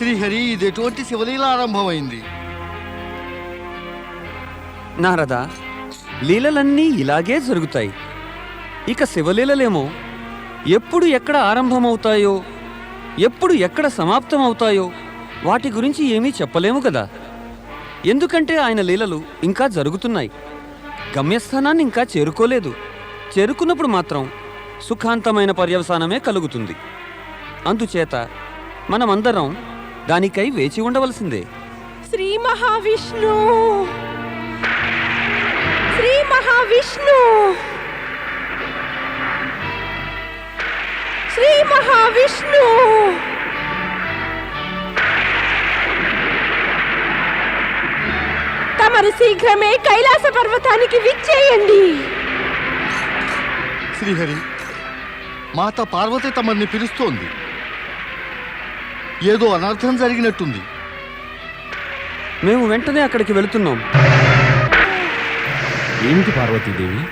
శ్రీహరి, ఇది ఎటువంటి శివలీల ఆరంభమైంది? నారద, లీలలన్నీ ఇలాగే జరుగుతాయి. ఇక శివలీలలేమో ఎప్పుడు ఎక్కడ ఆరంభమవుతాయో, ఎప్పుడు ఎక్కడ సమాప్తమవుతాయో వాటి గురించి ఏమీ చెప్పలేము కదా. ఎందుకంటే ఆయన లీలలు ఇంకా జరుగుతున్నాయి. గమ్యస్థానాన్ని ఇంకా చేరుకోలేదు. చేరుకున్నప్పుడు మాత్రం సుఖాంతమైన పర్యవసానమే కలుగుతుంది. అందుచేత మనమందరం దానికై వేచి ఉండవలసిందే. శ్రీ మహావిష్ణు, శ్రీ మహావిష్ణు, శ్రీ మహావిష్ణు. తమరు శీఘ్రమే కైలాస పర్వతానికి విచ్చేయండి. శ్రీహరి, మాత పార్వతి తమని పిలుస్తోంది. ఏదో అనర్థం జరిగినట్టుంది. మేము వెంటనే అక్కడికి వెళుతున్నాం. ఏమిటి పార్వతీదేవి,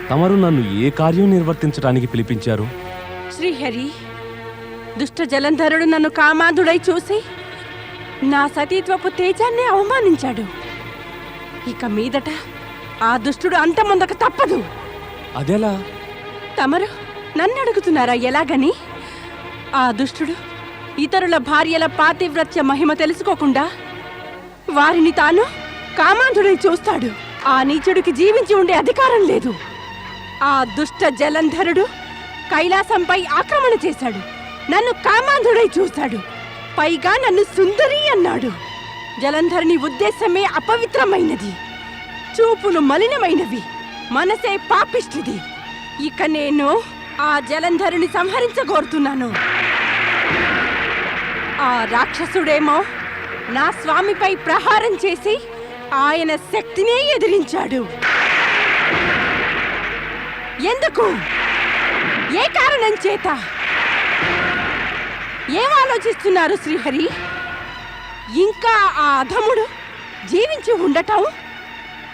తమరు నన్ను ఏ కార్యం నిర్వర్తించడానికి పిలిపించారు? శ్రీహరి, దుష్ట జలంధరుడు నన్ను కామాంధుడై చూసి నా సతీత్వపు తేజాన్ని అవమానించాడు. ఇక మీదట ఆ దుష్టుడు అంతమొందక తప్పదు. అదెలా? తమరు నన్ను అడుగుతున్నారా ఎలాగని? ఆ దుష్టుడు ఇతరుల భార్యల పాతివ్రత్య మహిమ తెలుసుకోకుండా వారిని తాను కామాంధుడై చూస్తాడు. ఆ నీచుడికి జీవించి ఉండే అధికారం లేదు. ఆ దుష్ట జలంధరుడు కైలాసంపై ఆక్రమణ చేశాడు. నన్ను కామాంధుడై చూశాడు. పైగా నన్ను సుందరి అన్నాడు. జలంధరుని ఉద్దేశమే అపవిత్రమైనది, చూపులు మలినమైనవి, మనసే పాపిష్టిది. ఇక నేను ఆ జలంధరుని సంహరించగోరుతున్నాను. ఆ రాక్షసుడేమో నా స్వామిపై ప్రహారం చేసి ఆయన శక్తినే ఎదిరించాడు. ఎందుకు? ఏ కారణం చేత? ఏం ఆలోచిస్తున్నారు శ్రీహరి? ఇంకా ఆ అధముడు జీవించి ఉండటం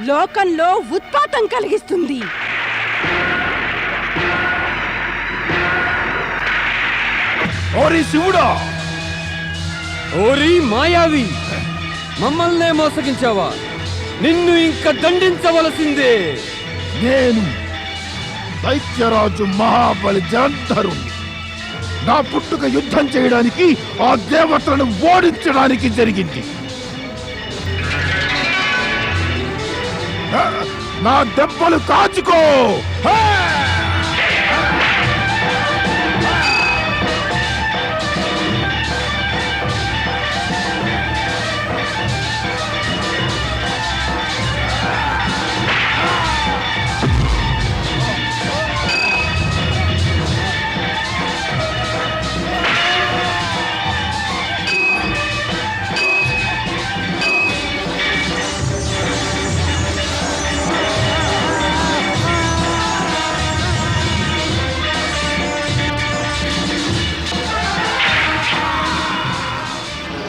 లోకంలో ఉత్పాతం కలిగిస్తుంది. ఓరి శివుడా! ఓరి మాయావి, మమ్మల్నే మోసగించావా? నిన్ను ఇంకా దండించవలసిందే. నేను దైత్యరాజు మహాబలి జలంధరుణ్ణి. నా పుట్టుక యుద్ధం చేయడానికి, ఆ దేవతలను ఓడించడానికి జరిగింది. నా దెబ్బలు కాచుకో!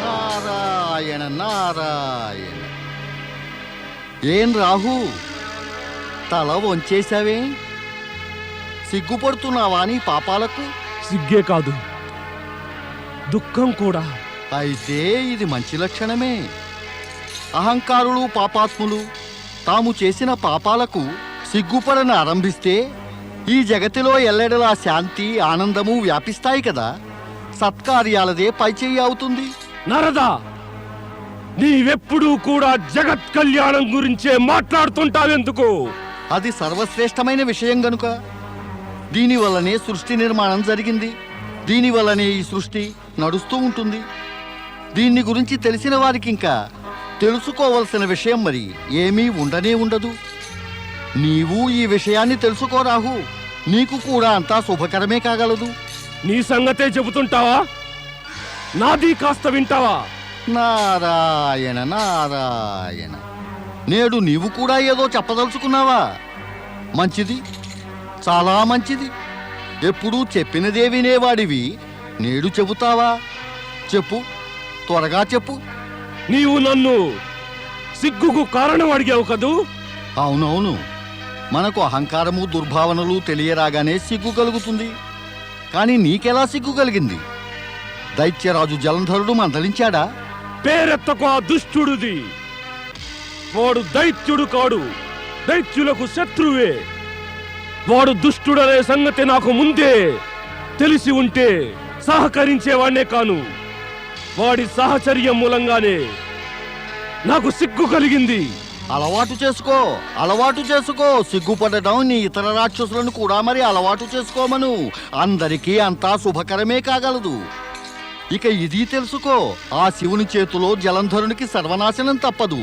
నారాయణ నారాయణ. ఏం రాహు, తల వంచేశావే? సిగ్గుపడుతున్నావా నీ పాపాలకు? సిగ్గే కాదు, దుఃఖం కూడా. అయితే ఇది మంచి లక్షణమే. అహంకారులు, పాపాత్ములు తాము చేసిన పాపాలకు సిగ్గుపడని ఆరంభిస్తే ఈ జగతిలో ఎల్లెడలా శాంతి, ఆనందము వ్యాపిస్తాయి కదా. సత్కార్యాలదే పైచేయి అవుతుంది. నారదా, నీవెప్పుడూ కూడా జగత్ కళ్యాణం గురించే మాట్లాడుతుంటావెందుకు? అది సర్వశ్రేష్టమైన విషయం గనుక. దీనివల్లనే సృష్టి నిర్మాణం జరిగింది. దీనివల్లనే ఈ సృష్టి నడుస్తూ ఉంటుంది. దీన్ని గురించి తెలిసిన వారికి ఇంకా తెలుసుకోవలసిన విషయం మరి ఏమీ ఉండనే ఉండదు. నీవు ఈ విషయాన్ని తెలుసుకోరాహు. నీకు కూడా అంతా శుభకరమే కాగలదు. నీ సంగతే చెబుతుంటావా? నాది కాస్త వింటావా? నారాయణ నారాయణ. నేడు నీవు కూడా ఏదో చెప్పదలుచుకున్నావా? మంచిది, చాలా మంచిది. ఎప్పుడూ చెప్పినదే వినేవాడివి నేడు చెబుతావా? చెప్పు, త్వరగా చెప్పు. నీవు నన్ను సిగ్గుకు కారణం అడిగావు కదూ? అవునవును. మనకు అహంకారము, దుర్భావనలు తెలియరాగానే సిగ్గు కలుగుతుంది. కానీ నీకెలా సిగ్గు కలిగింది? దైత్యరాజు జలంధరుడు మందలించాడా? పేరెత్తకు ఆ దుష్టుడిది. వాడు దైత్యుడు కాడు, దైత్యులకు శత్రువే. వాడు దుష్టుడనే సంగతి నాకు ముందే తెలిసి ఉంటే సహకరించేవాణ్ణే కాను. వాడి సహచర్యం మూలంగానే నాకు సిగ్గు కలిగింది. అలవాటు చేసుకో. సిగ్గుపడడం నీ ఇతర రాక్షసులను కూడా మరి అలవాటు చేసుకోమను. అందరికీ అంతా శుభకరమే కాగలదు. ఇక ఇది తెలుసుకో, ఆ శివుని చేతిలో జలంధరునికి సర్వనాశనం తప్పదు.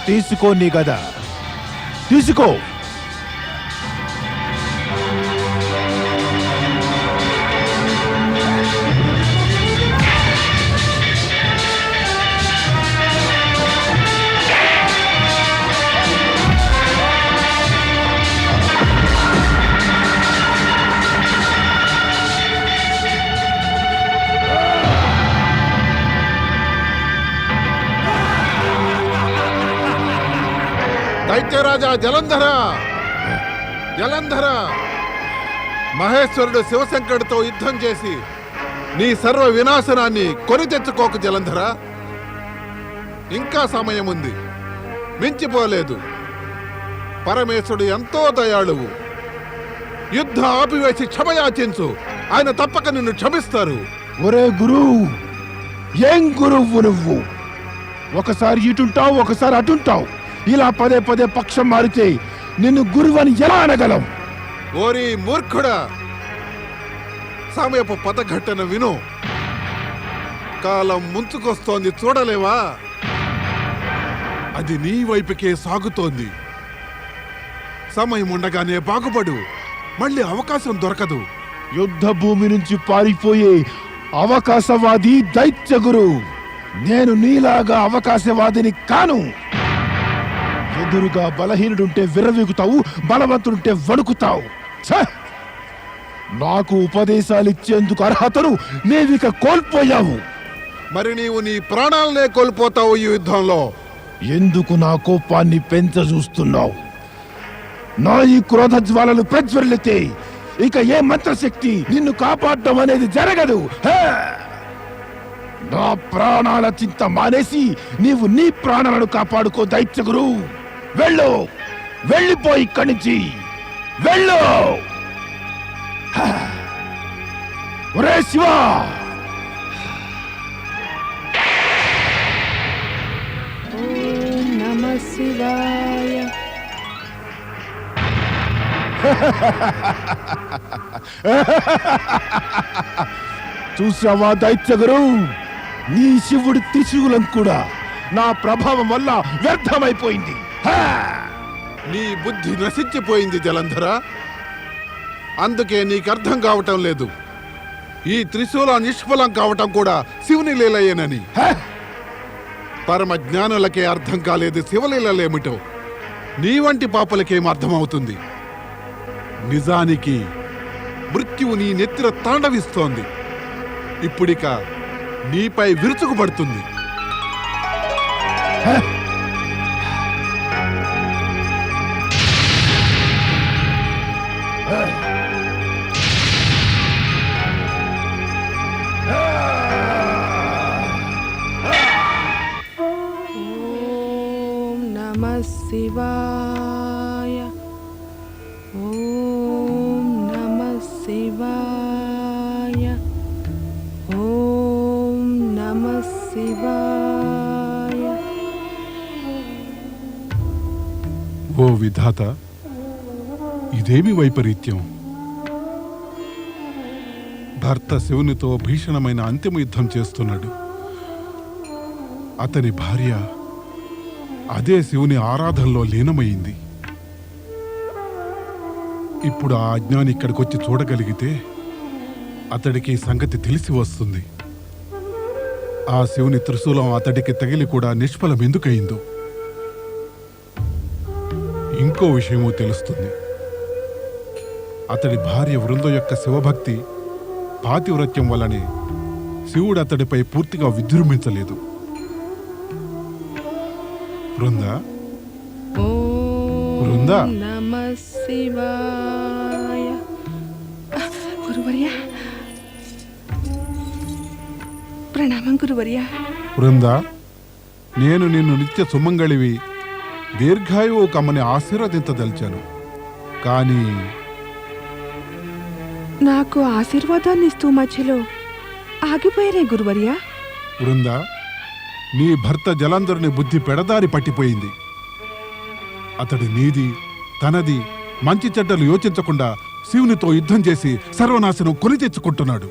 తీసుకో నీ గదా, తీసుకో. దైత్యరాజా జలంధర, మహేశ్వరుడు శివశంకరుడితో యుద్ధం చేసి నీ సర్వ వినాశనాన్ని కొని తెచ్చుకోకు జలంధర. ఇంకా సమయం ఉంది, మించిపోలేదు. పరమేశ్వరుడు ఎంతో దయాళువు. యుద్ధం ఆపివేసి క్షమయాచించు, ఆయన తప్పక నిన్ను క్షమిస్తారు. ఒరే గురు, ఏం గురువు నువ్వు? ఒకసారి ఇటుంటావు, ఒకసారి అటుంటావు. ఇలా పదే పదే పక్షం మారితే నిన్ను గురువని ఎలా అనగలం? ఓరి మూర్ఖుడా, సమయపు పదఘట్టన విను. కాలం ముంచుకొస్తోంది, చూడలేవా? అది నీ వైపుకే సాగుతోంది. సమయం ఉండగానే బాగుపడు, మళ్ళీ అవకాశం దొరకదు. యుద్ధ భూమి నుంచి పారిపోయే అవకాశవాది దైత్య గురు. నేను నీలాగా అవకాశవాదిని కాను. ఎదురుగా బలహీనుడుంటే విర్రవీగుతావు, బలవంతుడుంటే వణుకుతావు. నాకు ఉపదేశాలిచ్చేందుకు అర్హతను నీవిక కోల్పోయావు. మరి నీవు నీ ప్రాణాలనే కోల్పోతావు ఈ యుద్ధంలో. ఎందుకు నా కోపాన్ని పెంచజూస్తున్నావు? నా ఈ క్రోధ జ్వాలలు ప్రజ్వరిల్లితే ఇక ఏ మంత్రశక్తి నిన్ను కాపాడటం అనేది జరగదు. నా ప్రాణాల చింత మానేసి నీవు నీ ప్రాణాలను కాపాడుకో దైత్య గురు. వెళ్ళు, వెళ్ళిపోయి ఇక్కడి నుంచి వెళ్ళు. ఒరే శివ, ఓం నమః శివాయ. చూసావా దైత్య గురు, నీ శివుడి త్రిశూలం కూడా నా ప్రభావం వల్ల వ్యర్థమైపోయింది. నీ బుద్ధి నశించిపోయింది జలంధర. అందుకే నీకు అర్థం కావటం లేదు. ఈ త్రిశూలం నిష్ఫలం కావటం కూడా శివుని లీలయేనని. పరమ జ్ఞానులకే అర్థం కాలేదు శివలీలలేమిటో. నీ వంటి పాపలకేం అర్థమవుతుంది? నిజానికి మృత్యువు నీ నెత్తిన తాండవిస్తోంది. ఇప్పుడిక నీపై విరుచుకుపడుతుంది. ఓం నమః శివాయ. ఓం నమః శివాయ. ఓం నమః శివాయ. ఓ విధాత, ఇదేమి వైపరీత్యం? భర్త శివునితో భీషణమైన అంతిమ యుద్ధం చేస్తున్నాడు. అతని భార్య అదే శివుని ఆరాధనలో లీనమైంది. ఇప్పుడు ఆ అజ్ఞాని ఇక్కడికొచ్చి చూడగలిగితే అతడికి ఈ సంగతి తెలిసి వస్తుంది. ఆ శివుని త్రిశూలం అతడికి తగిలి కూడా నిష్ఫలం ఎందుకయిందో. ఇంకో విషయమూ తెలుస్తుంది. అతడి భార్య వృంద యొక్క శివభక్తి పాతివ్రత్యం వల్లనే శివుడు అతడిపై పూర్తిగా విజృంభించలేదు. వృందా, వృందా, నమః శివాయ. గురువర్య, ప్రణామం గురువర్య. వృందా, నేను నిన్ను నిత్య సుమంగళివి దీర్ఘాయువు కమ్మని ఆశీర్వదించదలిచాను. కానీ నాకు ఆశీర్వాదాన్ని ఇస్తూ మధ్యలో ఆగిపోయారే గురువర్య. వృందా, నీ భర్త జలంధరుని బుద్ధి పెడదారి పట్టిపోయింది. అతడి నీది తనది మంచి చెడ్డలు యోచించకుండా శివునితో యుద్ధం చేసి సర్వనాశనం కొని తెచ్చుకుంటున్నాడు.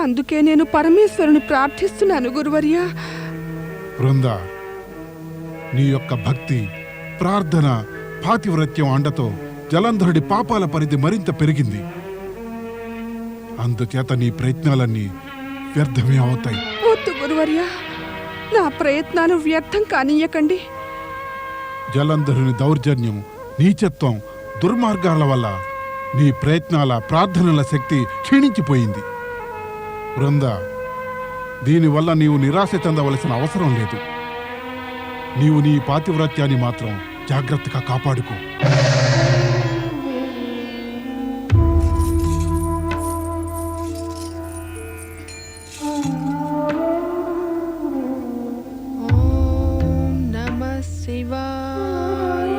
అందుకే నేను పరమేశ్వరుని ప్రార్థిస్తున్నాను గురువర్య. వృందా, నీ యొక్క భక్తి, ప్రార్థన, పాతివ్రత్యం అండతో జలంధరుడి పాపాల పరిధి మరింత పెరిగింది. అందుచేత నీ ప్రయత్నాలన్నీ వ్యర్థమే అవుతాయి. వద్దు గురువర్య, నా ప్రయత్నాలు వ్యర్థం కానీయకండి. జలంధరుని దౌర్జన్యం, నీచత్వం, దుర్మార్గాల వల్ల నీ ప్రయత్నాల, ప్రార్థనల శక్తి క్షీణించిపోయింది. వృందా, దీనివల్ల నీవు నిరాశ చెందవలసిన అవసరం లేదు. నీవు నీ పాతివ్రత్యాన్ని మాత్రం జాగ్రత్తగా కాపాడుకో. ఓం నమః శివాయ.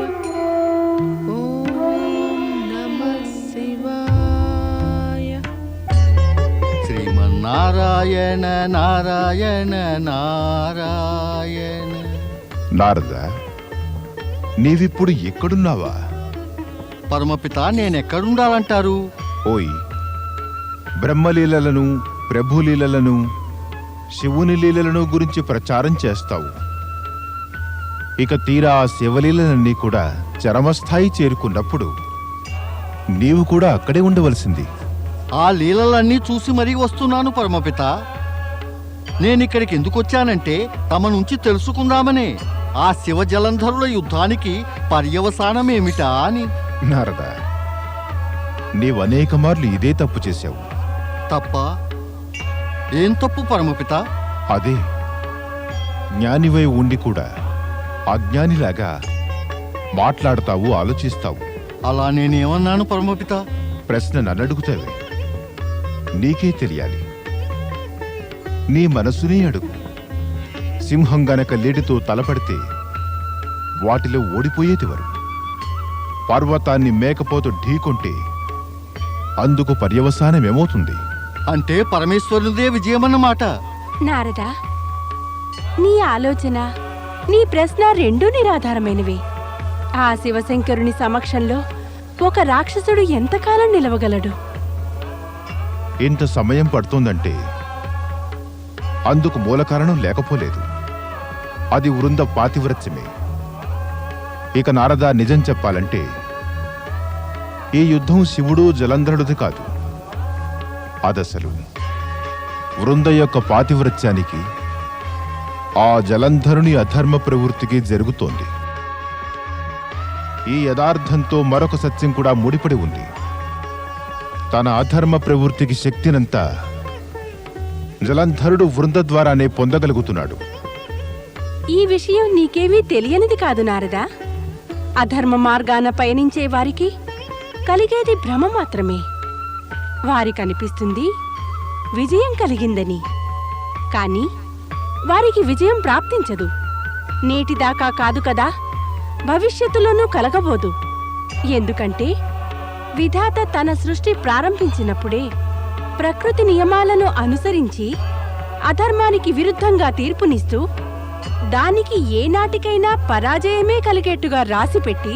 ఓం నమః శివాయ. శ్రీమన్నారాయణ నారాయణ నారాయణ. నారద, నీవిప్పుడు ఎక్కడున్నావా? పరమపిత, నేనెక్కడుండాలంటారు? ఓయ్, బ్రహ్మలీలలను, ప్రభులీలలను, శివుని లీలలను గురించి ప్రచారం చేస్తావు. ఇక తీరా ఆ శివలీలలన్నీ కూడా చరమస్థాయి చేరుకున్నప్పుడు నీవు కూడా అక్కడే ఉండవలసింది. ఆ లీలలన్నీ చూసి మరీ వస్తున్నాను పరమపిత. నేనిక్కడికి ఎందుకు వచ్చానంటే తమ నుంచి తెలుసుకుందామనే. ఆ శివ జలంధరుల యుద్ధానికి పర్యవసానమేమిటా అని. నారద, నీవనేక మార్లు ఇదే తప్పు చేశావు. తప్ప? ఏం తప్పు పరమపిత? అదే, జ్ఞానివై ఉండి కూడా అజ్ఞానిలాగా మాట్లాడతావు, ఆలోచిస్తావు. అలా నేనేమన్నాను పరమపిత? ప్రశ్న నన్నడుగుతావే, నీకే తెలియాలి. నీ మనసునే అడుగు. సింహం గనక లేడితో తలపడితే వాటిలో ఓడిపోయేదివరు. పర్వతాన్ని మేకపోతూ ఢీకొంటే అందుకు పర్యవసానమేమవుతుంది? అంటే పరమేశ్వరునిదే విజయమన్నమాట. నారదా, నీ ఆలోచన, నీ ప్రశ్న రెండూ నిరాధారమైనవి. ఆ శివశంకరుని సమక్షంలో ఒక రాక్షసుడు ఎంతకాలం నిలవగలడు? ఇంత సమయం పడుతోందంటే అందుకు మూల కారణం లేకపోలేదు. అది వృంద పాతివ్రత్యమే. ఇక నారద, నిజం చెప్పాలంటే ఈ యుద్ధం శివుడు జలంధరుడిది కాదు. అదసలు వృంద యొక్క పాతివ్రత్యానికి, ఆ జలంధరుని అధర్మ ప్రవృత్తికి జరుగుతోంది. ఈ యథార్థంతో మరొక సత్యం కూడా ముడిపడి ఉంది. తన అధర్మ ప్రవృత్తికి శక్తినంతా జలంధరుడు వృంద ద్వారానే పొందగలుగుతున్నాడు. ఈ విషయం నీకేమీ తెలియనిది కాదు నారదా. అధర్మ మార్గాన పయనించే వారికి కలిగేది భ్రమ మాత్రమే. వారికనిపిస్తుంది విజయం కలిగిందని, కానీ వారికి విజయం ప్రాప్తించదు. నేటిదాకా కాదు కదా, భవిష్యత్తులోనూ కలగబోదు. ఎందుకంటే విధాత తన సృష్టి ప్రారంభించినప్పుడే ప్రకృతి నియమాలను అనుసరించి అధర్మానికి విరుద్ధంగా తీర్పునిస్తూ దానికి ఏనాటికైనా పరాజయమే కలిగేట్టుగా రాసిపెట్టి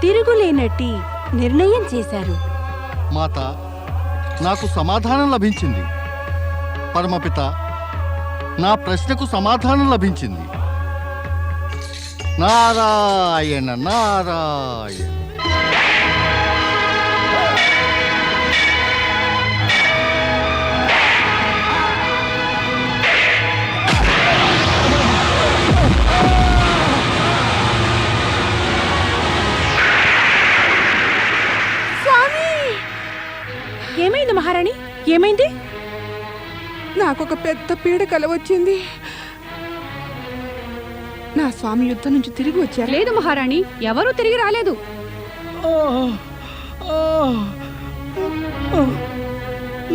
తిరుగులేనట్టి నిర్ణయం చేశారు. మాత, నాకు సమాధానం లభించింది. పరమపిత, నా ప్రశ్నకు సమాధానం లభించింది. నారాయణ నారాయణ. ఏమైంది మహారాణి? ఏమైంది? నాకొక పెద్ద పీడ కలవచ్చింది. నా స్వామి యుద్ధం నుంచి తిరిగి వచ్చారు. లేదు మహారాణి, ఎవరూ తిరిగి రాలేదు.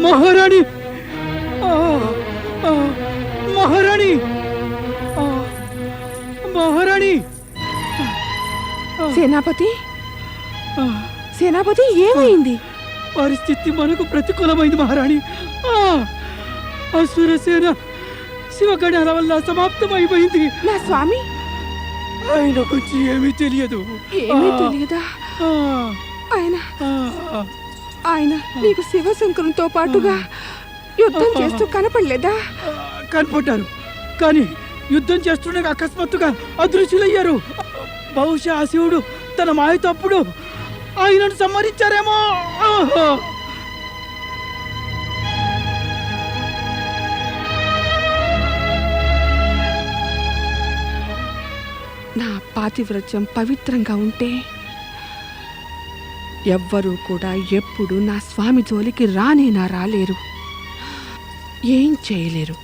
మహారాణి, మహారాణి, మహారాణి. సేనాపతి, సేనాపతి ఏమైంది? పరిస్థితి మనకు ప్రతికూలమైంది మహారాణి. అసురసేన శివగణాల వల్ల సమాప్తమైపోయింది. నా స్వామి ఆయన గురించి ఏమీ తెలియదు. ఏమీ తెలియదా? ఆయన నీకు శివశంకరునితో పాటుగా యుద్ధం చేస్తూ కనపడలేదా? కనపడ్డారు, కానీ యుద్ధం చేస్తుండగా అకస్మాత్తుగా అదృశ్యులయ్యారు. బహుశా ఆ శివుడు తన మాయ తప్పుడు ఆయనను సంహరించారేమో. నా పాతివ్రత్యం పవిత్రంగా ఉంటే ఎవ్వరూ కూడా ఎప్పుడు నా స్వామి జోలికి రానేనా రాలేరు, ఏం చేయలేరు.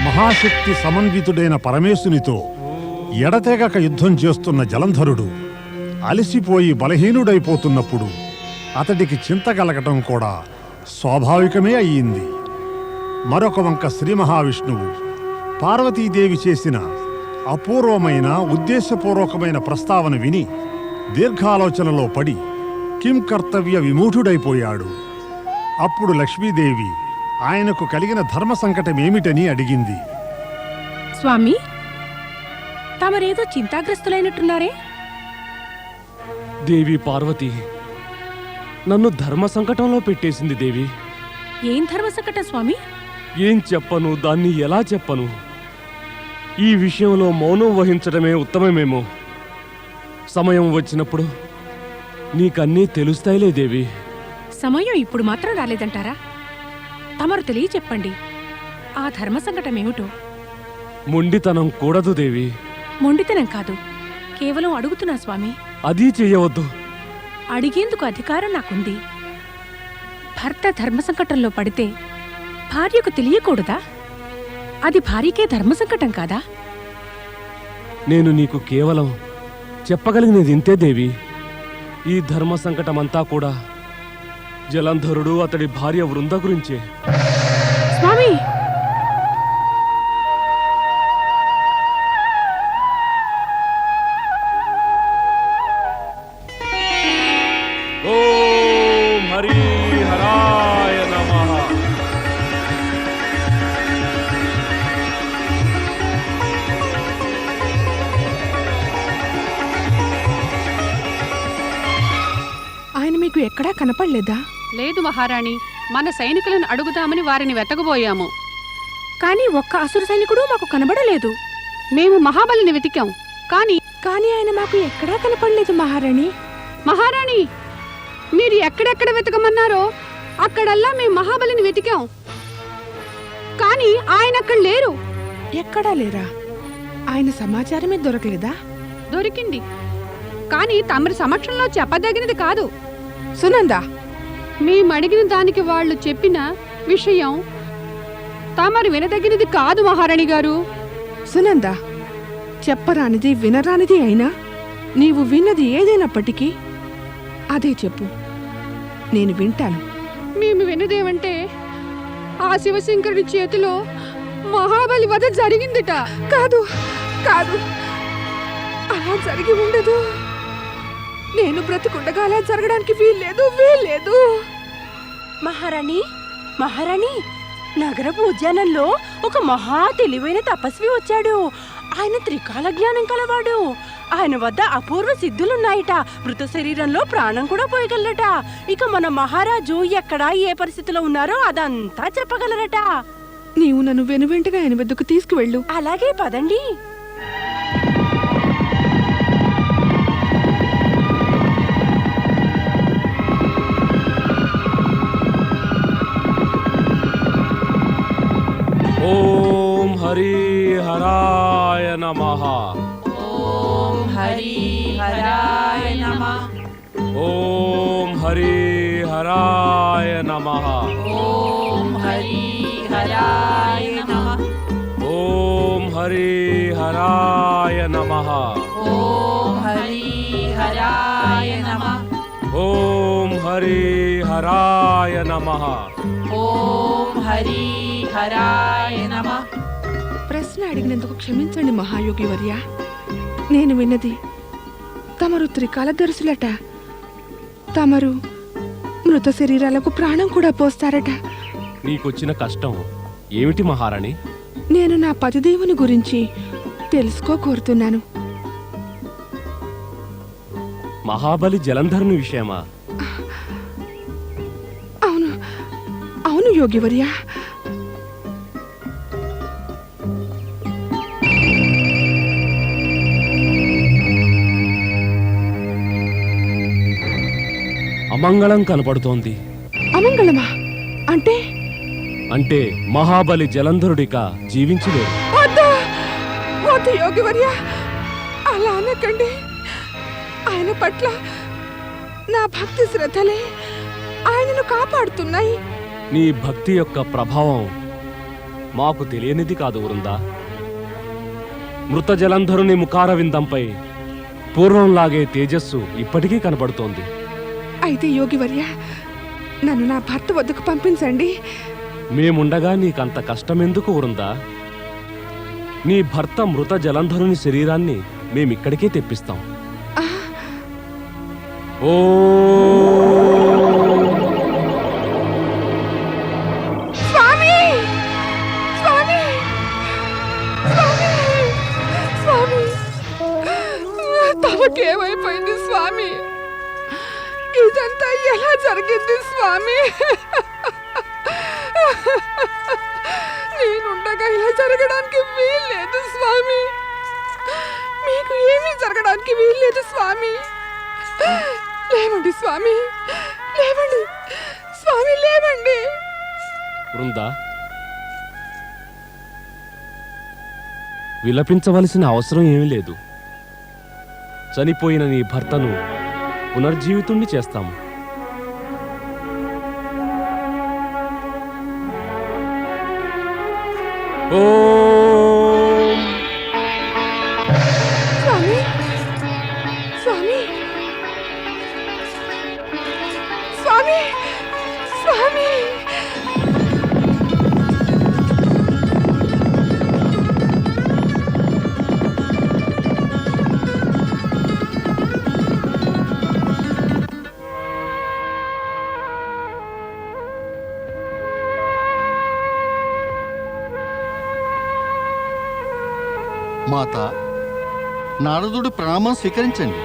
మహాశక్తి సమన్వితుడైన పరమేశునితో ఎడతెగక యుద్ధం చేస్తున్న జలంధరుడు అలసిపోయి బలహీనుడైపోతున్నప్పుడు అతడికి చింత కలగటం కూడా స్వాభావికమే అయ్యింది. మరొక వంక శ్రీ మహావిష్ణువు పార్వతీదేవి చేసిన అపూర్వమైన ఉద్దేశపూర్వకమైన ప్రస్తావన విని దీర్ఘాలోచనలో పడి కిం కర్తవ్య విమూఢుడైపోయాడు. అప్పుడు లక్ష్మీదేవి ఆయనకు కలిగిన ధర్మ సంకటమేమిటని అడిగింది. స్వామి, తమరేదో చింతాగ్రస్తులైనట్టున్నారే? దేవి పార్వతి నన్ను ధర్మ సంకటంలో పెట్టేసింది దేవి. ఏం ధర్మ సంకటం స్వామి? ఏం చెప్పను, దాన్ని ఎలా చెప్పను? ఈ విషయంలో మౌనం వహించడమే ఉత్తమమేమో. సమయం వచ్చినప్పుడు నీకన్నీ తెలుస్తాయిలే దేవి. సమయం ఇప్పుడు మాత్రం రాలేదంటారా? తమరు తెలియచెప్పండి, ఆ ధర్మ సంకటం ఏమిటో. మొండితనం కూడదు దేవి. మొండితనం కాదు, కేవలం అడుగుతున్నా స్వామి. అది చెయ్యవద్దు. అడిగేందుకు అధికారం నాకుంది. భర్త ధర్మ సంకటంలో పడితే భార్యకు తెలియకూడదా? అది భార్యకే ధర్మ సంకటం కాదా? నేను నీకు కేవలం చెప్పగలిగినది ఇంతే దేవి. ఈ ధర్మ సంకటమంతా కూడా జలంధరుడు అతడి భార్య వృంద గురించే. స్వామి, ఓం హరి హరాయ నమః. ఆయన మీకు ఎక్కడా కనపడలేదా? లేదు మహారాణి, మన సైనికులను అడుగుదామని వారిని వెతకబోయాము. కానీ ఒక్క అసురు సైనికుడు మాకు కనబడలేదు. మేము మహాబలిని వెతికాం, కానీ కానీ ఆయన మాకు ఎక్కడా కనపడలేదు మహారాణి. మహారాణి, మీరు ఎక్కడెక్కడ వెతకమన్నారో అక్కడల్లా మేము మహాబలిని వెతికాం, కానీ ఆయన అక్కడ లేరు. ఎక్కడా లేరా? ఆయన సమాచారమే దొరకలేదా? దొరికింది, కానీ తమరి సమక్షంలో చెప్పదగినది కాదు. సునందా, మేము అడిగిన దానికి వాళ్ళు చెప్పిన విషయం తమరు వినదగినది కాదు మహారాణి గారు. సునందా, చెప్పరానిది వినరానిది అయినా నీవు విన్నది ఏదైనప్పటికీ అదే చెప్పు, నేను వింటాను. మేము విన్నదేమంటే ఆ శివశంకరుడి చేతిలో మహాబలి వధ జరిగిందిట. కాదు కాదు, అలా జరిగి ఉండదు. నేను బ్రతుకుండగా అలా జరగడానికి వీల్లేదు. మహారాణి, మహారాణి, నగరపు ఉద్యానంలో ఒక మహా తెలివైన తపస్వి వచ్చాడు. ఆయన త్రికాల జ్ఞానం కలవాడు. ఆయన వద్ద అపూర్వ సిద్ధులున్నాయట. మృత శరీరంలో ప్రాణం కూడా పోయగలరట. ఇక మన మహారాజు ఎక్కడ ఏ పరిస్థితిలో ఉన్నారో అదంతా చెప్పగలరట. నీవు నన్ను వెనువెంటగా ఆయన వద్దకు తీసుకువెళ్ళు. అలాగే పదండి. ఓం హరి హరాయ నమః. ఓం హరి హరాయ నమః. ఓం హరి హరాయ నమః. ఓం హరి హరాయ నమః. ఓం హరి హరాయ నమః. ఓం హరి హరాయ నమః. ఓం హరి హరాయ నమః. ఓం హరి హరాయ నమః. ప్రశ్న అడిగినందుకు క్షమించండి మహాయోగి వర్య. నేను విన్నది తమరు త్రికాలదర్శులట. తమరు మృత శరీరాలకు ప్రాణం కూడా పోస్తారట. నీకొచ్చిన కష్టం ఏమిటి మహారాణి? నేను నా పతిదేవుని గురించి తెలుసుకోకోరుతున్నాను. మహాబలి జలంధరుని విషయమా? అవును అవును యోగివర్య. అమంగళం కనపడుతోంది. అమంగళమా? అంటే అంటే మహాబలి జలంధరుడిక జీవించలేరు. వద్దు యోగివర్య, అలా అనకండి. ఆయన పట్ల నా భక్తి శ్రద్ధలే ఆయనను కాపాడుతున్నాయి. నీ భక్తి యొక్క ప్రభావం మాకు తెలియనిది కాదు వృందా. మృత జలంధరుని ముఖార విందంపై పూర్వంలాగే తేజస్సు ఇప్పటికీ కనబడుతోంది. అయితే యోగివర్య, నన్ను నా భర్త వద్దకు పంపించండి. మేముండగా నీకంత కష్టమెందుకు వృందా? నీ భర్త మృత జలంధరుని శరీరాన్ని మేమిక్కడికే తెప్పిస్తాం. ఓ స్వామి, స్వామి, స్వామి, తమకేమైపోయింది స్వామి? ఇదంతా ఎలా జరిగింది స్వామి? నేనుండగా ఇలా జరగడానికి వీల్లేదు స్వామి. మీకు ఏమీ జరగడానికి వీల్లేదు స్వామి. లేవండి స్వామి, లేవండి స్వామి, లేవండి. వృందా, విలపించవలసిన అవసరం ఏమీ లేదు. చనిపోయిన నీ భర్తను పునర్జీవితుణ్ణి చేస్తాము. ఓం స్వామి, స్వామి, స్వామి, స్వామి. మాత, నారదుడు ప్రణామం స్వీకరించండి.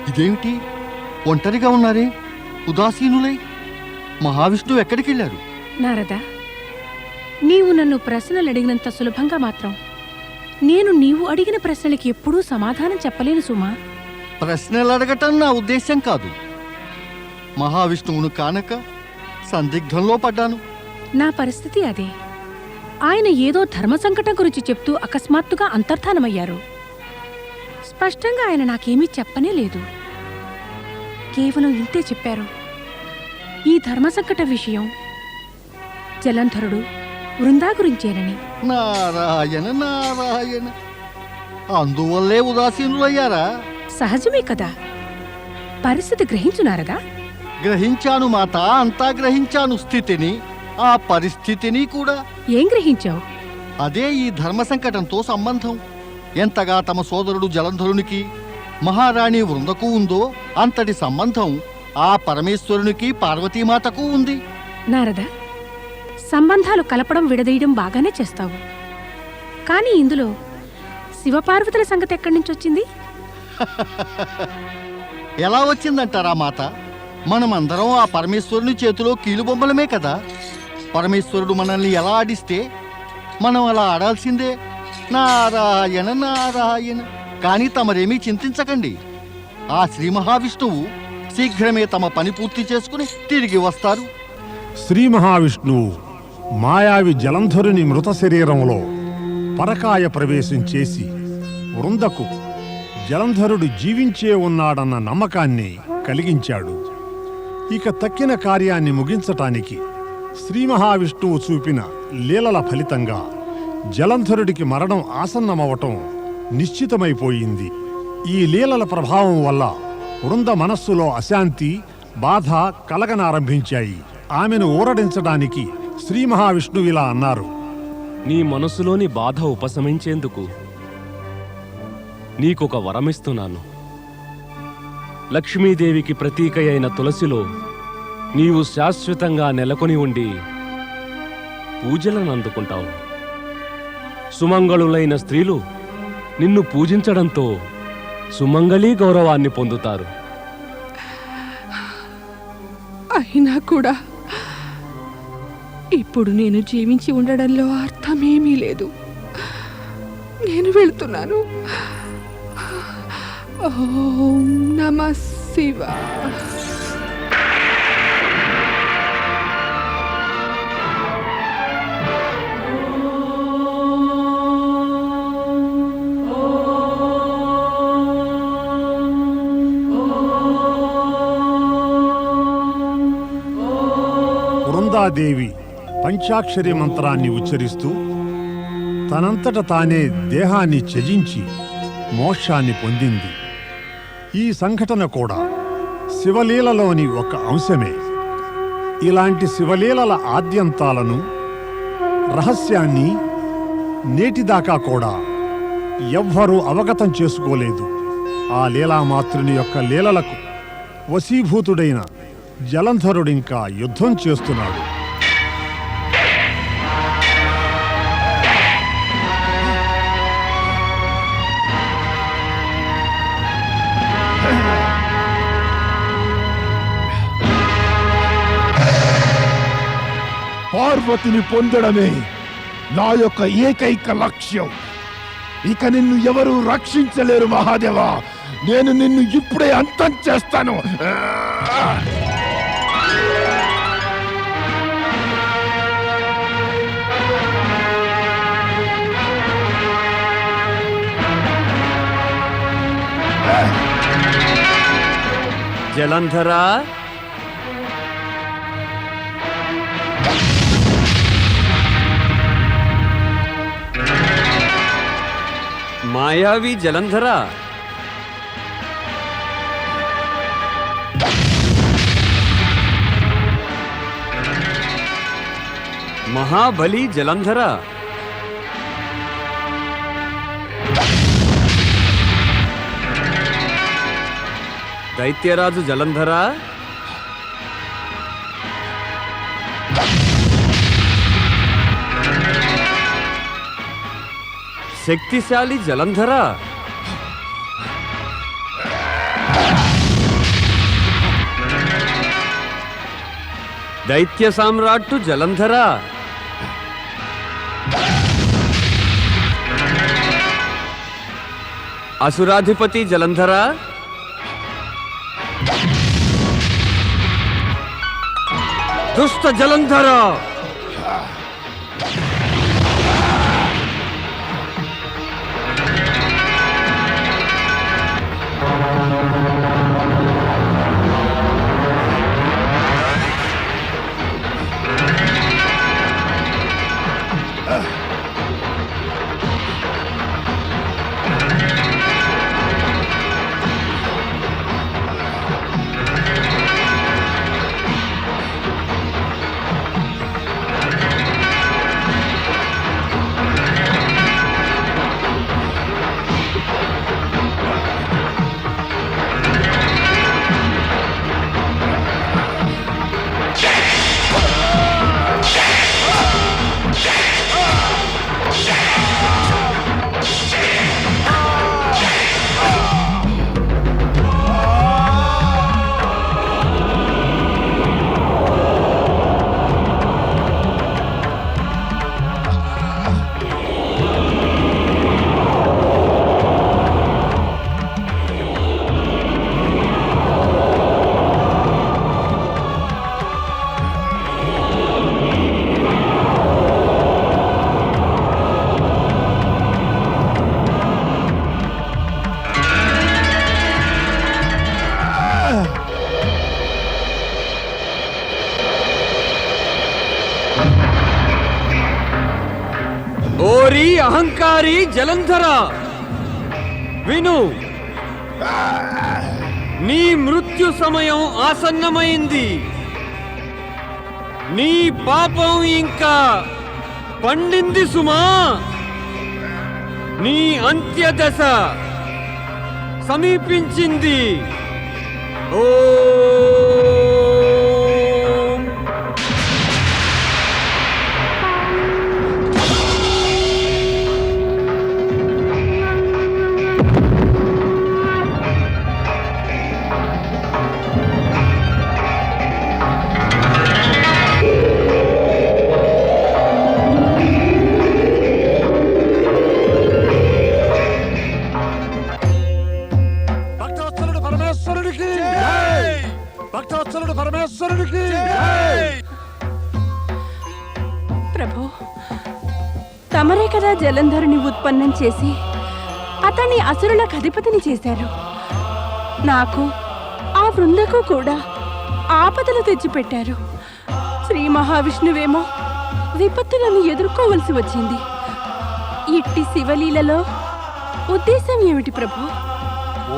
ఇదేమిటి, ఒంటరిగా ఉన్నారే, ఉదాసీనులై? మహావిష్ణువు ఎక్కడికి వెళ్ళారు? నారదా, నీవు నన్ను ప్రశ్నలు అడిగినంత సులభంగా మాత్రం నేను నీవు అడిగిన ప్రశ్నలకి ఎప్పుడూ సమాధానం చెప్పలేను సుమా. ప్రశ్నలు అడగటం నా ఉద్దేశం కాదు. మహావిష్ణువును కానక సందిగ్ధంలో పడ్డాను. నా పరిస్థితి అదే. ఆయన ఏదో ధర్మ సంకటం గురించి చెప్తూ అకస్మాత్తుగా అంతర్ధానమయ్యారు. స్పష్టంగా ఆయన నాకేమీ చెప్పనే లేదు. కేవలం ఇంతే చెప్పారు, ఈ ధర్మ సంకట విషయం జలంధరుడు వృందా గురించేనని. నారాయణ నారాయణ, అందువల్లే ఉదాసీనులయ్యారా? సహజమే కదా. పరిస్థితి గ్రహించున్నారదా? గ్రహించాను మాత, అంతా గ్రహించాను. స్థితిని, ఆ పరిస్థితిని కూడా. ఏం గ్రహించావు? అదే ఈ ధర్మ సంకటంతో సంబంధం. ఎంతగా తమ సోదరుడు జలంధరునికి మహారాణి వృందకు ఉందో అంతటి సంబంధం ఆ పరమేశ్వరునికి పార్వతీమాతకు ఉంది. నారదా, సంబంధాలు కలపడం విడదీయడం బాగానే చేస్తావు. కానీ ఇందులో శివపార్వతుల సంగతి ఎక్కడి నుంచి వచ్చింది? ఎలా వచ్చిందంటారా మాత? మనమందరం ఆ పరమేశ్వరుని చేతిలో కీలుబొమ్మలమే కదా. పరమేశ్వరుడు మనల్ని ఎలా ఆడిస్తే మనం అలా ఆడాల్సిందే. నారాయణ నారాయణ. కానీ తమరేమీ చింతించకండి. ఆ శ్రీ మహావిష్ణువు శీఘ్రమే తమ పని పూర్తి చేసుకుని తిరిగి వస్తారు. శ్రీ మహావిష్ణువు మాయావి జలంధరుని మృత శరీరంలో పరకాయ ప్రవేశం చేసి వృందకు జలంధరుడు జీవించే ఉన్నాడన్న నమ్మకాన్ని కలిగించాడు. ఇక తక్కిన కార్యాన్ని ముగించటానికి శ్రీ మహావిష్ణువు చూపిన లీలల ఫలితంగా జలంధరుడికి మరణం ఆసన్నమవటం నిశ్చితమైపోయింది. ఈ లీలల ప్రభావం వల్ల వృంద మనస్సులో అశాంతి, బాధ కలగనారంభించాయి. ఆమెను ఊరడించడానికి శ్రీ మహావిష్ణువు ఇలా అన్నారు: నీ మనసులోని బాధ ఉపశమించేందుకు నీకొక వరమిస్తున్నాను. లక్ష్మీదేవికి ప్రతీక అయిన తులసిలో నీవు శాశ్వతంగా నెలకొని ఉండి పూజలను అందుకుంటావు. సుమంగళులైన స్త్రీలు నిన్ను పూజించడంతో సుమంగళీ గౌరవాన్ని పొందుతారు. అయినా కూడా ఇప్పుడు నేను జీవించి ఉండడంలో అర్థమేమీ లేదు. నేను వెళ్తున్నాను. ఓం నమః శివాయ. వృందాదేవి పంచాక్షరి మంత్రాన్ని ఉచ్చరిస్తూ తనంతట తానే దేహాన్ని త్యజించి మోక్షాన్ని పొందింది. ఈ సంఘటన కూడా శివలీలలోని ఒక అంశమే. ఇలాంటి శివలీలల ఆద్యంతాలను, రహస్యాన్ని నేటిదాకా కూడా ఎవ్వరూ అవగతం చేసుకోలేదు. ఆ లీలామాతృని యొక్క లీలలకు వశీభూతుడైన జలంధరుడింకా యుద్ధం చేస్తున్నాడు. పార్వతిని పొందడమే నా యొక్క ఏకైక లక్ష్యం. ఇక నిన్ను ఎవరూ రక్షించలేరు మహాదేవా. నేను నిన్ను ఇప్పుడే అంతం చేస్తాను. జలంధరా, మాయావి జలంధరా, మహాబలి జలంధరా, దైత్యరాజు జలంధరా, శక్తిశాలి జలంధరా, దైత్య సామ్రాట్టు జలంధర, అసురాధిపతి జలంధర, దుష్ట జలంధర, ఓరి అహంకారి జలంధర, విను, నీ మృత్యు సమయం ఆసన్నమైంది. నీ పాపం ఇంకా పండింది సుమా. నీ అంత్యదశ సమీపించింది. ఓ ప్రభు, తమరే కదా జలంధరుని ఉత్పన్నం చేసి అతన్ని అసురులకు అధిపతిని చేశారు. నాకు ఆ బృందకు కూడా ఆపదలు తెచ్చిపెట్టారు. శ్రీ మహావిష్ణువేమో విపత్తులను ఎదుర్కోవలసి వచ్చింది. ఇట్టి శివలీలలో ఉద్దేశం ఏమిటి ప్రభు?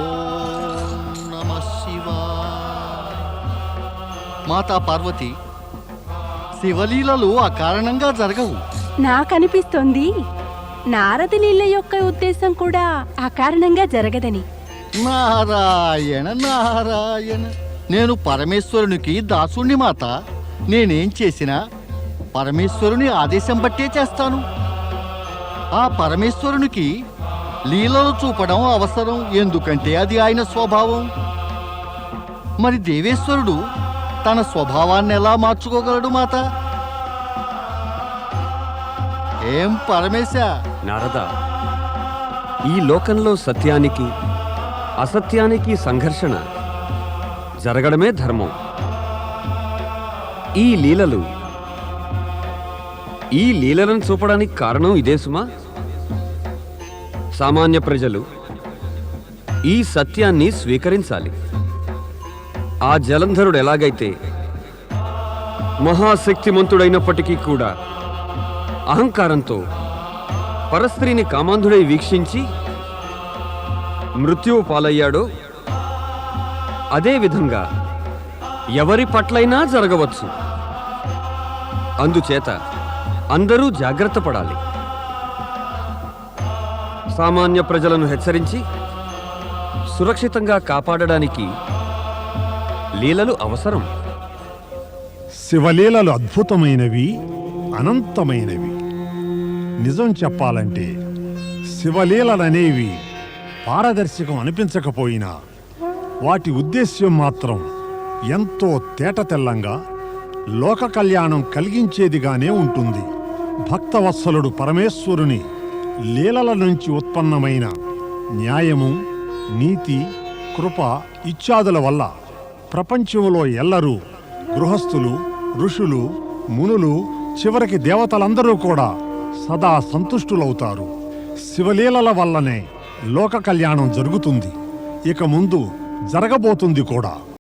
ఓం నమః శివాయ. మాతా పార్వతి, శివలీలలు అకారణంగా జరగవు. నాకనిపిస్తోంది నారద లీల యొక్క ఉద్దేశం కూడా అకారణంగా జరగదని. నారాయణ నారాయణ, నేను పరమేశ్వరునికి దాసుణ్ణి మాత. నేనేం చేసినా పరమేశ్వరుని ఆదేశం బట్టే చేస్తాను. ఆ పరమేశ్వరునికి లీలలు చూపడం అవసరం, ఎందుకంటే అది ఆయన స్వభావం. మరి దేవేశ్వరుడు తన స్వభావాన్ని ఎలా మార్చుకోగలడు మాత? ఏం పరమేశ? నారద, ఈ లోకంలో సత్యానికి అసత్యానికి సంఘర్షణ జరగడమే ధర్మం. ఈ లీలలను చూపడానికి కారణం ఇదే సుమా. సామాన్య ప్రజలు ఈ సత్యాన్ని స్వీకరించాలి. ఆ జలంధరుడు ఎలాగైతే మహాశక్తిమంతుడైనప్పటికీ కూడా అహంకారంతో పరస్త్రీని కామాంధుడై వీక్షించి మృత్యువు పాలయ్యాడో, అదేవిధంగా ఎవరి పట్లైనా జరగవచ్చు. అందుచేత అందరూ జాగ్రత్త పడాలి. సామాన్య ప్రజలను హెచ్చరించి సురక్షితంగా కాపాడడానికి లీలలు అవసరం. శివలీలలు అద్భుతమైనవి, అనంతమైనవి. నిజం చెప్పాలంటే శివలీలలనేవి పారదర్శకం అనిపించకపోయినా వాటి ఉద్దేశ్యం మాత్రం ఎంతో తేటతెల్లంగా, లోక కళ్యాణం కలిగించేదిగానే ఉంటుంది. భక్తవత్సలుడు పరమేశ్వరుని లీలల నుంచి ఉత్పన్నమైన న్యాయము, నీతి, కృప ఇత్యాదుల వల్ల ప్రపంచంలో ఎల్లరూ గృహస్థులు, ఋషులు, మునులు, చివరికి దేవతలందరూ కూడా సదా సంతుష్టులవుతారు. శివలీలల వల్లనే లోక కళ్యాణం జరుగుతుంది, ఇక ముందు జరగబోతుంది కూడా.